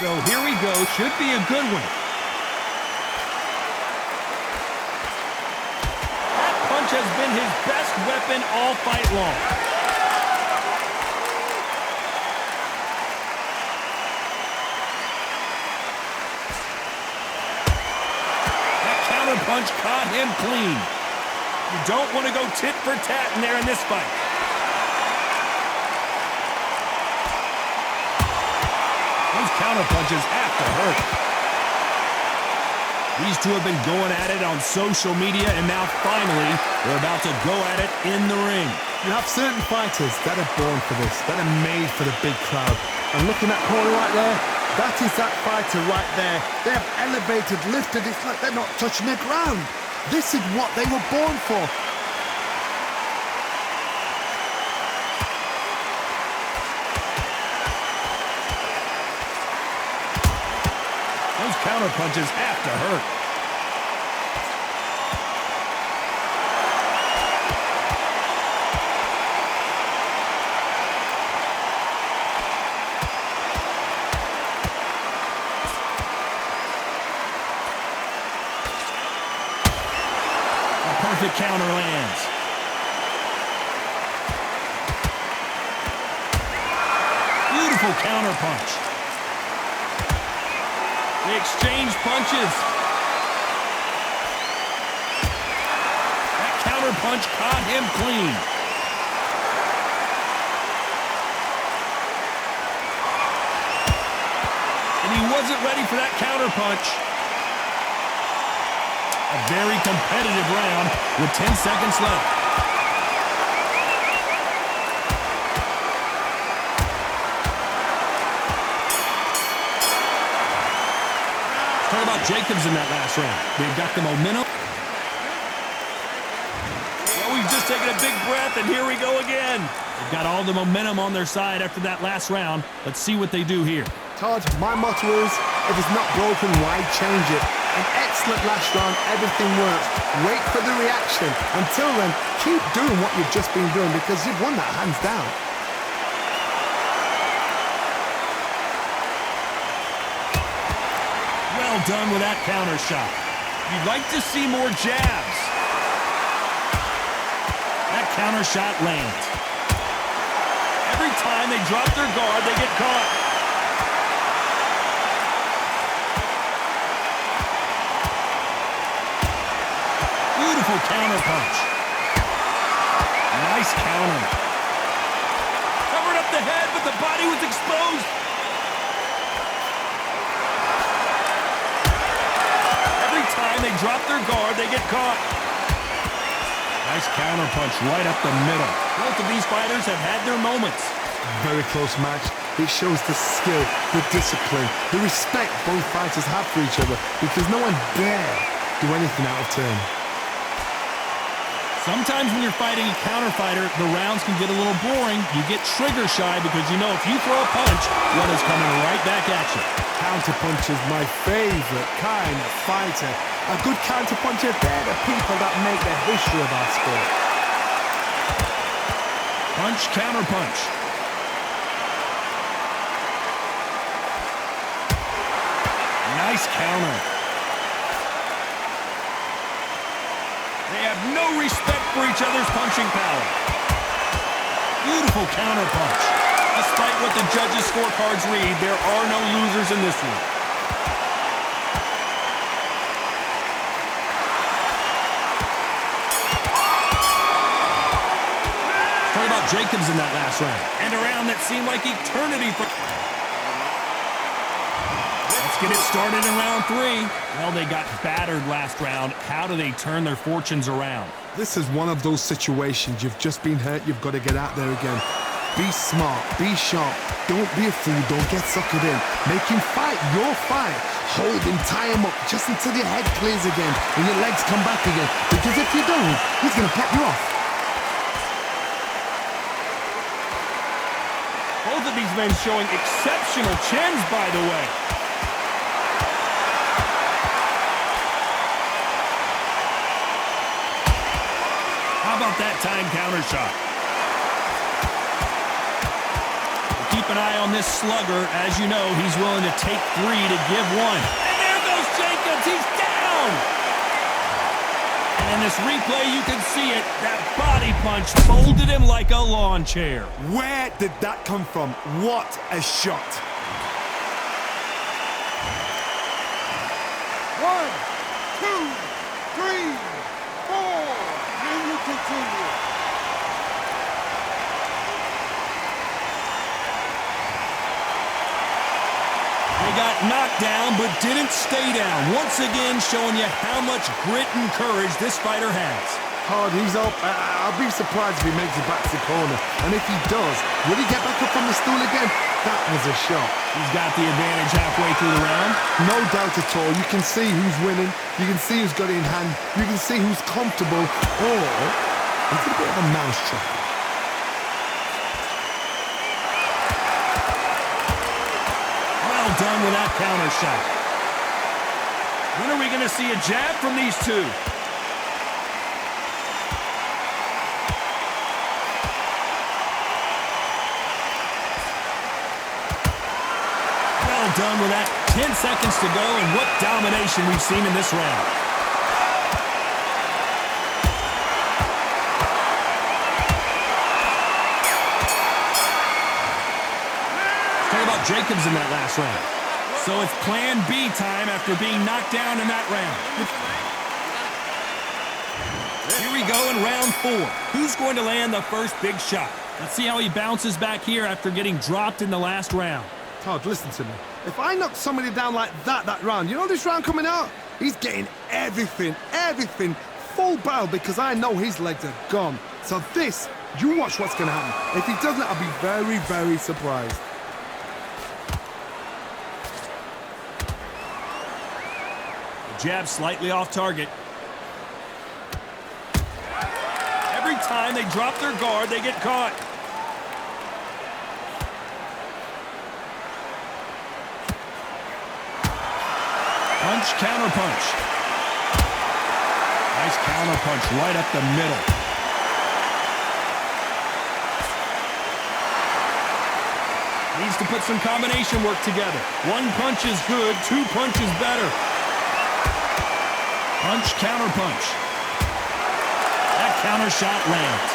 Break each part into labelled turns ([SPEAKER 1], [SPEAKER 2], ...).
[SPEAKER 1] So here we go. Should be a good one. That punch has been his best weapon all fight long. That counter punch caught him clean. You don't want to go tit for tat in there in this fight. Those counter punches have to hurt. These two have been going at it on social media, and now finally they're about to go at it in the ring.
[SPEAKER 2] You have certain fighters that are born for this, that are made for the big crowd. And looking at that corner right there, that is that fighter right there. They have elevated, lifted, it's like they're not touching the ground. This is what they were born for.
[SPEAKER 1] Those counter punches have to hurt. A perfect counter lands. Beautiful counter punch. They exchange punches. That counter punch caught him clean. And he wasn't ready for that counter punch. A very competitive round with 10 seconds left. Talk about Jacobs in that last round. They've got the momentum. Well, we've just taken a big breath, and here we go again. They've got all the momentum on their side after that last round. Let's see what they do here.
[SPEAKER 2] Todd, my motto is, if it's not broken, why change it? An excellent last round, everything works. Wait for the reaction. Until then, keep doing what you've just been doing because you've won that hands down.
[SPEAKER 1] Well done with that counter shot. You'd like to see more jabs. That counter shot lands. Every time they drop their guard, they get caught. Beautiful counter punch. Nice counter. Covered up the head, but the body was exposed. Every time they drop their guard, they get caught. Nice counter punch right up the middle. Both of these fighters have had their moments.
[SPEAKER 2] Very close match. It shows the skill, the discipline, the respect both fighters have for each other because no one dare do anything out of turn.
[SPEAKER 1] Sometimes when you're fighting a counter fighter, the rounds can get a little boring. You get trigger shy because you know if you throw a punch, one is coming right back at you.
[SPEAKER 2] Counter punch is my favorite kind of fighter. A good counter puncher, they're the people that make the history of our sport.
[SPEAKER 1] Punch, counter punch. Nice counter. They have no respect for each other's punching power. Beautiful counter punch. Despite what the judges' scorecards read, there are no losers in this one. Talk about Jacobs in that last round. And a round that seemed like eternity for... Get it started in round 3. Well, they got battered last round. How do they turn their fortunes around?
[SPEAKER 2] This is one of those situations. You've just been hurt. You've got to get out there again. Be smart. Be sharp. Don't be a fool. Don't get suckered in. Make him fight your fight. Hold him. Tie him up just until your head clears again and your legs come back again. Because if you don't, he's going to pop you off.
[SPEAKER 1] Both of these men showing exceptional chins, by the way. How about that time counter shot? They keep an eye on this slugger. As you know, he's willing to take 3 to give 1. And there goes Jacobs. He's down. And in this replay, you can see it. That body punch folded him like a lawn chair.
[SPEAKER 2] Where did that come from? What a shot.
[SPEAKER 3] 1, 2, 3, 4. And you continue.
[SPEAKER 1] They got knocked down, but didn't stay down. Once again, showing you how much grit and courage this fighter has.
[SPEAKER 2] Hard, he's up. I'll be surprised if he makes it back to the corner. And if he does, will he get back up from the stool again? That was a shot.
[SPEAKER 1] He's got the advantage halfway through the round.
[SPEAKER 2] No doubt at all. You can see who's winning. You can see who's got it in hand. You can see who's comfortable. Or it's a bit of a mousetrap.
[SPEAKER 1] Well done with that counter shot. When are we going to see a jab from these two? Well done with that. 10 seconds to go, and what domination we've seen in this round. Jacobs in that last round. So it's plan B time after being knocked down in that round. Here we go in round 4. Who's going to land the first big shot? Let's see how he bounces back here after getting dropped in the last round.
[SPEAKER 2] Todd, listen to me. If I knock somebody down like that round, you know this round coming out? He's getting everything, full barrel, because I know his legs are gone. So this, you watch what's going to happen. If he doesn't, I'll be very, very surprised.
[SPEAKER 1] Jab slightly off target. Every time they drop their guard, they get caught. Punch, counter punch. Nice counter punch right up the middle. Needs to put some combination work together. 1 punch is good, 2 punches better. Punch, counter punch. That counter shot lands.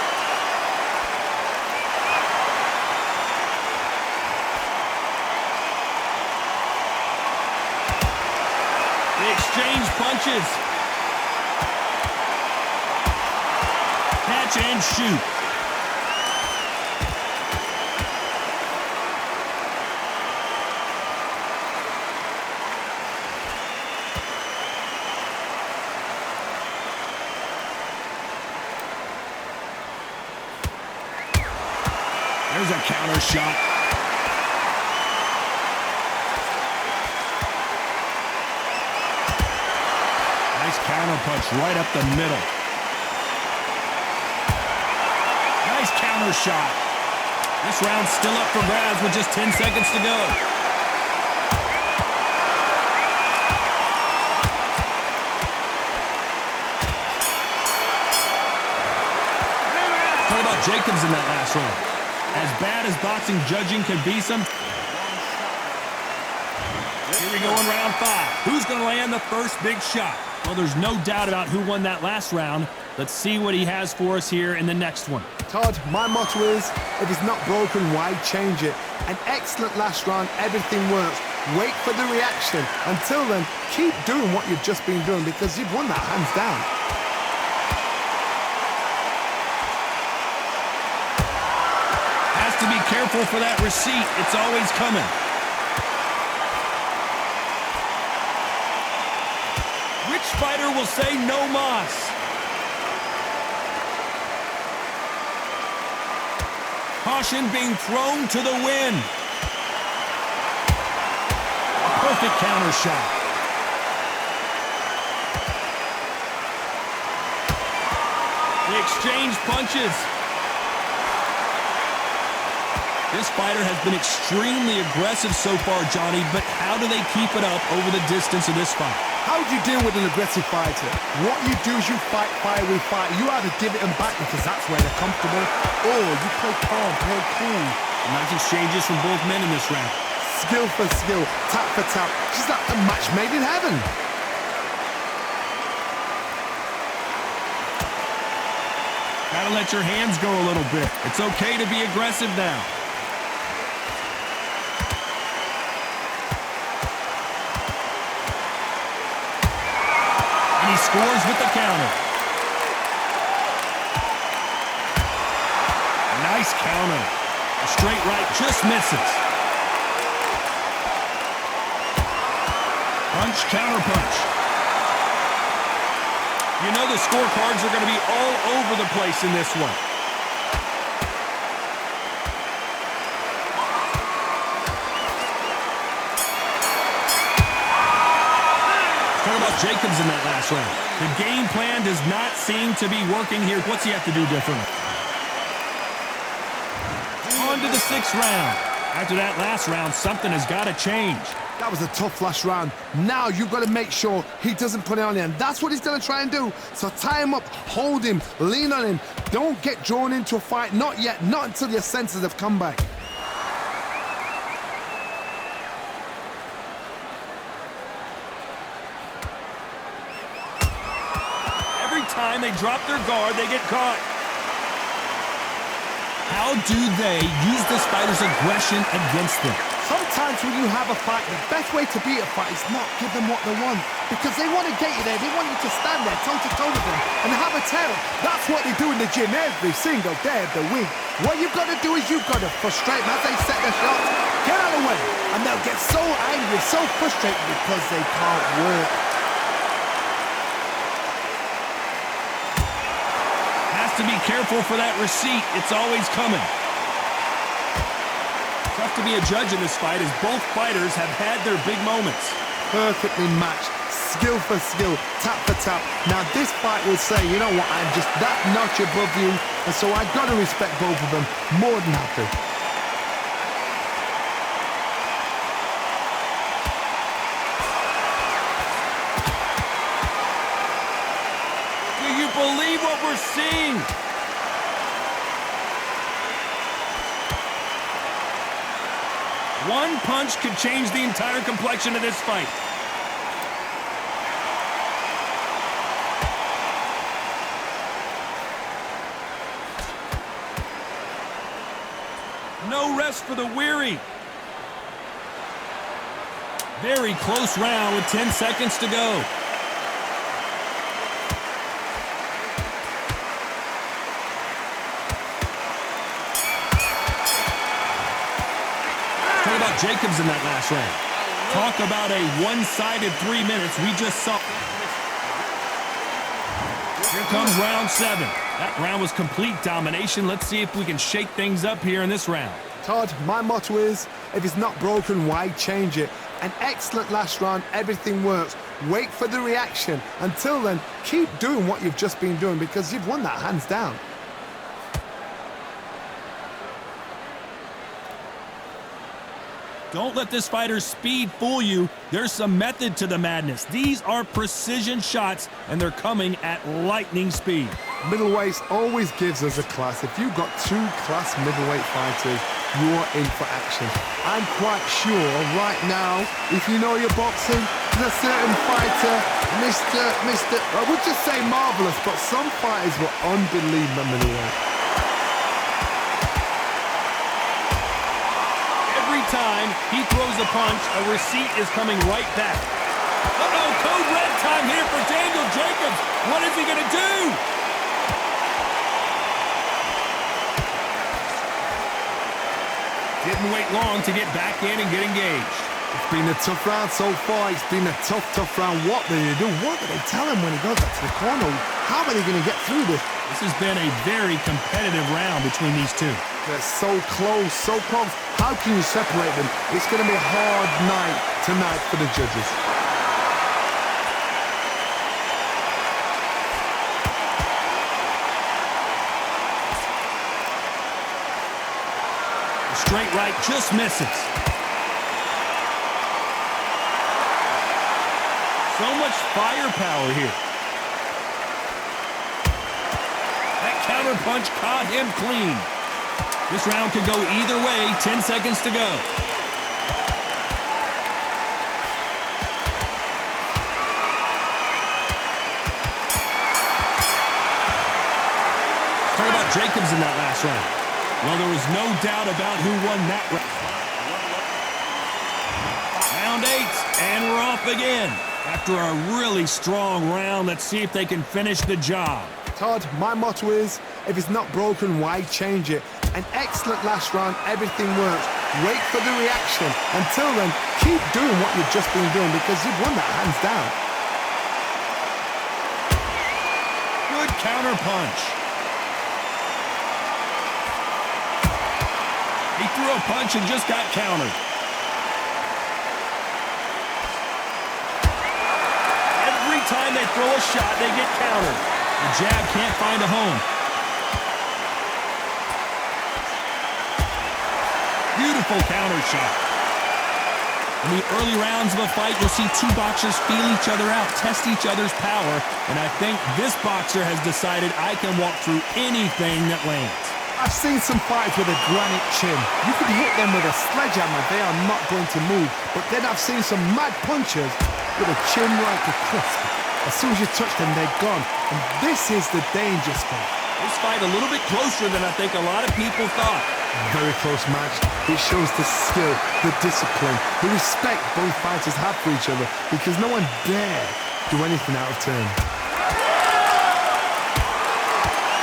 [SPEAKER 1] They exchange punches. Catch and shoot. There's a counter shot. Nice counter punch right up the middle. Nice counter shot. This round's still up for grabs with just 10 seconds to go. What about Jacobs in that last round? As bad as boxing judging can be some. Here we go in round 5. Who's going to land the first big shot? Well, there's no doubt about who won that last round. Let's see what he has for us here in the next one.
[SPEAKER 2] Todd, my motto is, if it's not broken, why change it? An excellent last round, everything works. Wait for the reaction. Until then, keep doing what you've just been doing, because you've won that hands down.
[SPEAKER 1] To be careful for that receipt. It's always coming. Which fighter will say no mas? Caution being thrown to the wind. A perfect counter shot. They exchange punches. This fighter has been extremely aggressive so far, Johnny, but how do they keep it up over the distance of this fight?
[SPEAKER 2] How do you deal with an aggressive fighter? What you do is you fight fire with fire. You either give it them back because that's where they're comfortable, or you play calm, play cool.
[SPEAKER 1] Nice exchanges from both men in this round.
[SPEAKER 2] Skill for skill, tap for tap. Just like a match made in heaven.
[SPEAKER 1] Gotta let your hands go a little bit. It's okay to be aggressive now. And he scores with the counter. Nice counter. A straight right just misses. Punch, counter punch. You know the scorecards are going to be all over the place in this one. Talk about Jacobs in that last round. The game plan does not seem to be working here. What's he have to do differently? On to the 6th round. After that last round, something has got to change.
[SPEAKER 2] That was a tough last round. Now you've got to make sure he doesn't put it on him. That's what he's going to try and do. So tie him up, hold him, lean on him. Don't get drawn into a fight. Not yet. Not until your senses have come back.
[SPEAKER 1] Every time they drop their guard, they get caught. How do they use this fighter's aggression against them?
[SPEAKER 2] Sometimes when you have a fight, the best way to beat a fight is not give them what they want. Because they want to get you there. They want you to stand there toe-to-toe with them and have a tell. That's what they do in the gym every single day of the week. What you've got to do is you've got to frustrate them as they set their shots. Get out of the way. And they'll get so angry, so frustrated because they can't work.
[SPEAKER 1] Has to be careful for that receipt. It's always coming. Tough to be a judge in this fight as both fighters have had their big moments.
[SPEAKER 2] Perfectly matched, skill for skill, tap for tap. Now this fight will say, you know what, I'm just that notch above you, and so I've got to respect both of them more than happy.
[SPEAKER 1] Do you believe what we're seeing? One punch could change the entire complexion of this fight. No rest for the weary. Very close round with 10 seconds to go. What about Jacobs in that last round? Talk about a one-sided 3 minutes. We just saw. Here comes round 7. That round was complete domination. Let's see if we can shake things up here in this round.
[SPEAKER 2] Todd, my motto is, if it's not broken, why change it? An excellent last round, everything works. Wait for the reaction. Until then, keep doing what you've just been doing because you've won that hands down.
[SPEAKER 1] Don't let this fighter's speed fool you. There's some method to the madness. These are precision shots, and they're coming at lightning speed.
[SPEAKER 2] Middleweight always gives us a class. If you've got 2 class middleweight fighters, you're in for action. I'm quite sure right now, if you know your boxing, there's a certain fighter, I would just say marvelous, but some fighters were unbelievable middleweight.
[SPEAKER 1] Time he throws a punch, a receipt is coming right back. Uh-oh, code red time here for Daniel Jacobs. What is he going to do? Didn't wait long to get back in and get engaged.
[SPEAKER 2] It's been a tough round so far. It's been a tough round. What do they do? What do they tell him when he goes back to the corner? How are they going to get through this?
[SPEAKER 1] This has been a very competitive round between these two.
[SPEAKER 2] They're so close, so close. How can you separate them? It's going to be a hard night tonight for the judges.
[SPEAKER 1] The straight right just misses. So much firepower here. That counter punch caught him clean. This round could go either way. 10 seconds to go. Talk about Jacobs in that last round. Well, there was no doubt about who won that round. Round 8, and we're off again. After a really strong round, let's see if they can finish the job.
[SPEAKER 2] Todd, my motto is, if it's not broken, why change it? An excellent last round, everything works. Wait for the reaction. Until then, keep doing what you've just been doing because you've won that hands down.
[SPEAKER 1] Good counter punch. He threw a punch and just got countered. Every time they throw a shot, they get countered. The jab can't find a home. Beautiful counter shot. In the early rounds of a fight, you'll see two boxers feel each other out, test each other's power, and I think this boxer has decided I can walk through anything that lands.
[SPEAKER 2] I've seen some fights with a granite chin. You could hit them with a sledgehammer, they are not going to move. But then I've seen some mad punchers with a chin like a crisp. As soon as you touch them, they're gone. And this is the danger spot.
[SPEAKER 1] This fight a little bit closer than I think a lot of people thought.
[SPEAKER 2] Very close match. It shows the skill, the discipline, the respect both fighters have for each other because no one dare do anything out of turn.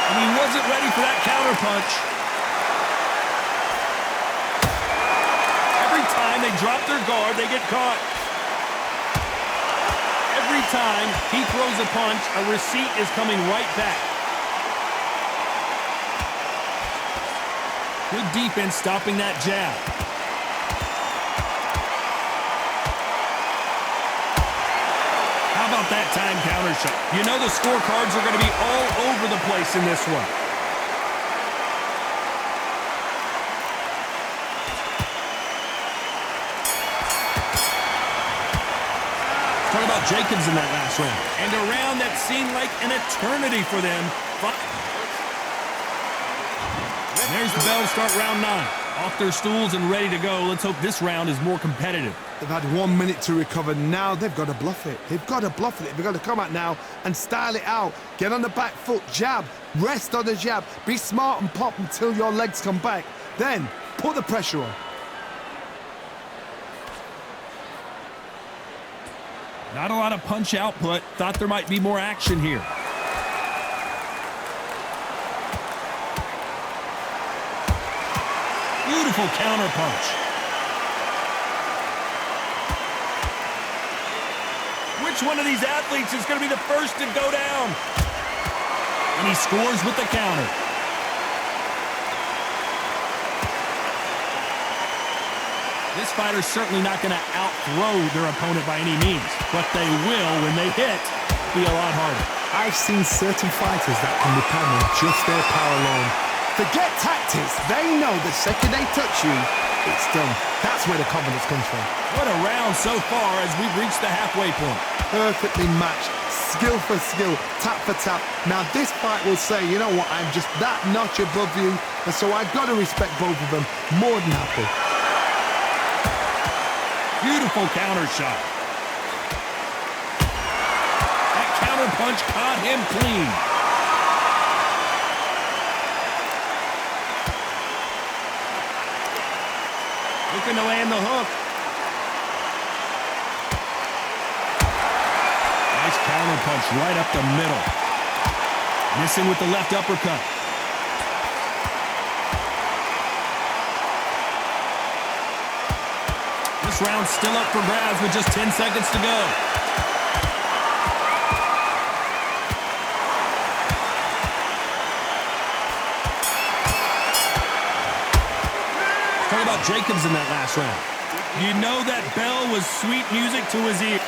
[SPEAKER 1] And he wasn't ready for that counter punch. Every time they drop their guard, they get caught. Every time he throws a punch, a receipt is coming right back. Good defense stopping that jab. How about that time counter shot? You know the scorecards are going to be all over the place in this one. Talk about Jacobs in that last round. And a round that seemed like an eternity for them. There's the bell, start round 9. Off their stools and ready to go. Let's hope this round is more competitive.
[SPEAKER 2] They've had 1 minute to recover. Now they've got to bluff it. They've got to bluff it. They've got to come out now and style it out. Get on the back foot, jab, rest on the jab. Be smart and pop until your legs come back. Then put the pressure on.
[SPEAKER 1] Not a lot of punch output. Thought there might be more action here. Beautiful counter punch. Which one of these athletes is going to be the first to go down? And he scores with the counter. This fighter's certainly not going to out-throw their opponent by any means, but they will, when they hit, be a lot harder.
[SPEAKER 2] I've seen certain fighters that can depend on just their power alone. Forget tactics. They know the second they touch you, it's done. That's where the confidence comes from.
[SPEAKER 1] What a round so far as we've reached the halfway point.
[SPEAKER 2] Perfectly matched. Skill for skill, tap for tap. Now this fight will say, you know what, I'm just that notch above you, and so I've got to respect both of them more than happy.
[SPEAKER 1] Beautiful counter shot. That counter punch caught him clean. Looking to land the hook. Nice counter punch right up the middle. Missing with the left uppercut. This round's still up for grabs with just 10 seconds to go. Talk about Jacobs in that last round. You know that bell was sweet music to his ear.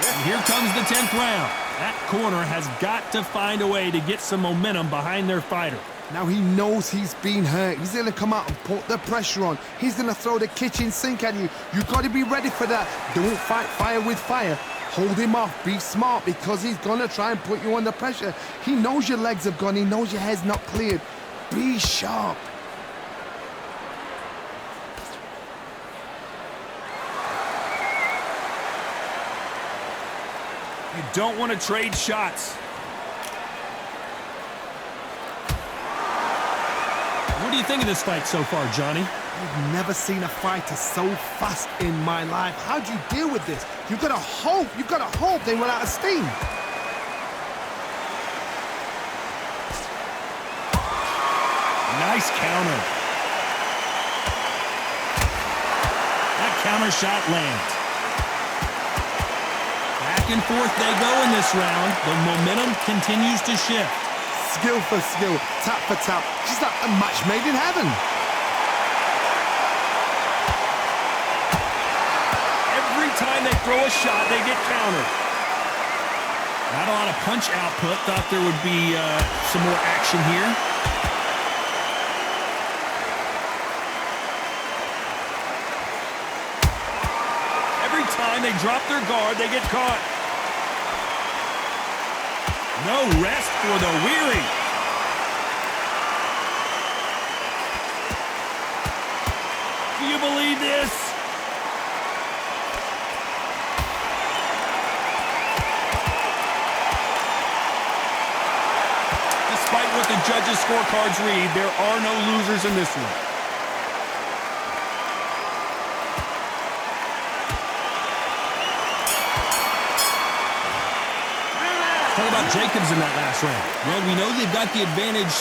[SPEAKER 1] And here comes the 10th round. That corner has got to find a way to get some momentum behind their fighter.
[SPEAKER 2] Now he knows he's been hurt. He's going to come out and put the pressure on. He's going to throw the kitchen sink at you. You've got to be ready for that. Don't fight fire with fire. Hold him off. Be smart because he's going to try and put you under pressure. He knows your legs have gone. He knows your head's not cleared. Be sharp.
[SPEAKER 1] You don't want to trade shots. What do you think of this fight so far, Johnny?
[SPEAKER 2] I've never seen a fighter so fast in my life. How do you deal with this? You've got to hope they run out of steam.
[SPEAKER 1] Nice counter. That counter shot lands. Back and forth they go in this round. The momentum continues to shift.
[SPEAKER 2] Skill for skill, tap for tap. Just like a match made in heaven.
[SPEAKER 1] Every time they throw a shot, they get countered. Not a lot of punch output. Thought there would be some more action here. Every time they drop their guard, they get caught. No rest for the weary. Do you believe this? Despite what the judges' scorecards read, there are no losers in this one. Talk about Jacobs in that last round. Well, we know they've got the advantage.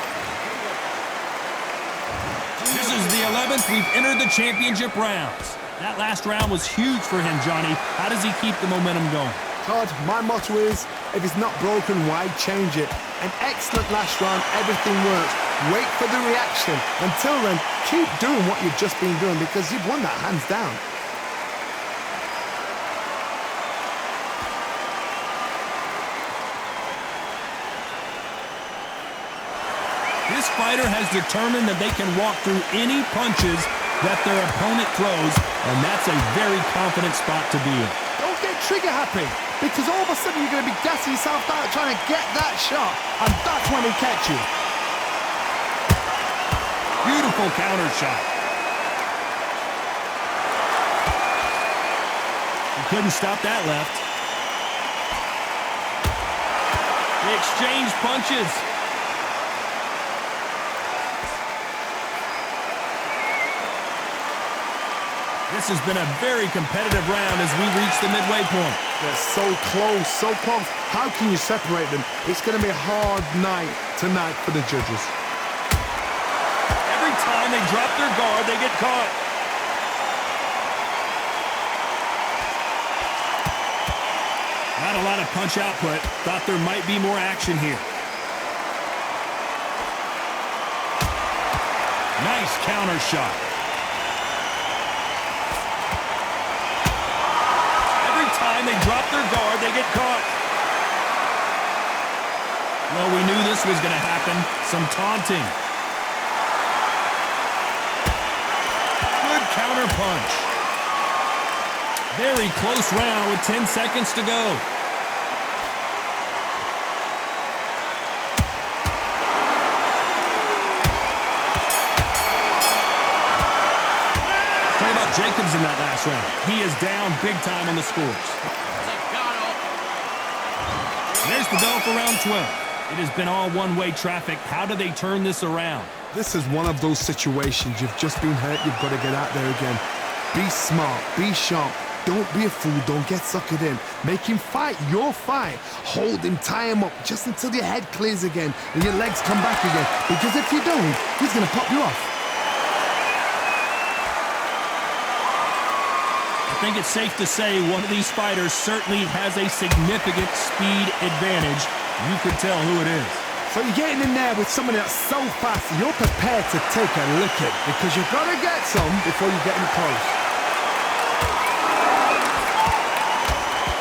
[SPEAKER 1] This is the 11th. We've entered the championship rounds. That last round was huge for him, Johnny. How does he keep the momentum going?
[SPEAKER 2] Todd, my motto is, if it's not broken, why change it? An excellent last round, everything works. Wait for the reaction. Until then, keep doing what you've just been doing because you've won that hands down.
[SPEAKER 1] This fighter has determined that they can walk through any punches that their opponent throws, and that's a very confident spot to be in.
[SPEAKER 2] Don't get trigger happy, because all of a sudden you're going to be gassing yourself out trying to get that shot, and that's when he catch you.
[SPEAKER 1] Beautiful counter shot. He couldn't stop that left. They exchange punches. This has been a very competitive round as we reach the midway point.
[SPEAKER 2] They're so close, so close. How can you separate them? It's going to be a hard night tonight for the judges.
[SPEAKER 1] Every time they drop their guard, they get caught. Not a lot of punch output. Thought there might be more action here. Nice counter shot. They drop their guard, they get caught. Well, we knew this was going to happen. Some taunting. Good counter punch. Very close round with 10 seconds to go. Jacobs in that last round. He is down big time on the scores. There's the bell for round 12. It has been all one-way traffic. How do they turn this around?
[SPEAKER 2] This is one of those situations. You've just been hurt. You've got to get out there again. Be smart. Be sharp. Don't be a fool. Don't get suckered in. Make him fight your fight. Hold him. Tie him up just until your head clears again and your legs come back again. Because if you don't, he's going to pop you off.
[SPEAKER 1] I think it's safe to say one of these fighters certainly has a significant speed advantage. You can tell who it is.
[SPEAKER 2] So you're getting in there with someone that's so fast, you're prepared to take a licking because you've got to get some before you get in close.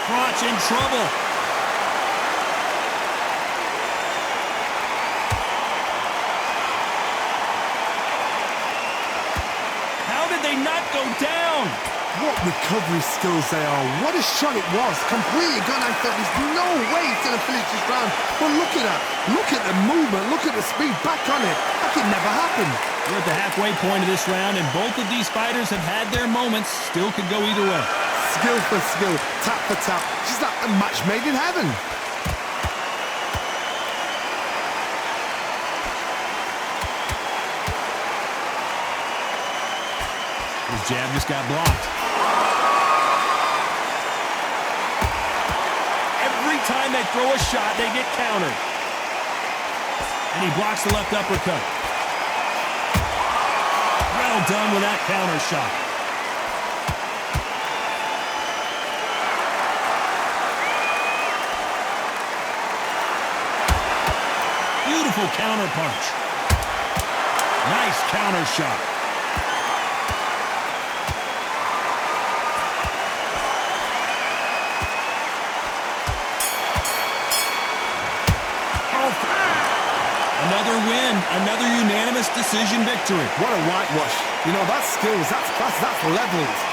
[SPEAKER 1] Froch in trouble.
[SPEAKER 2] recovery skills they are. What a shot it was. Completely gone. I thought there's no way he's going to finish this round. But look at that. Look at the movement. Look at the speed. Back on it. Like it never happened.
[SPEAKER 1] We're at the halfway point of this round, and both of these fighters have had their moments. Still could go either way.
[SPEAKER 2] Skill for skill. Tap for tap. Just like a match made in heaven.
[SPEAKER 1] His jab just got blocked. Every time they throw a shot, they get countered. And he blocks the left uppercut. Well done with that counter shot. Beautiful counter punch. Nice counter shot. Another win, another unanimous decision victory.
[SPEAKER 2] What a whitewash. You know, that's skills, that's class, that's levels.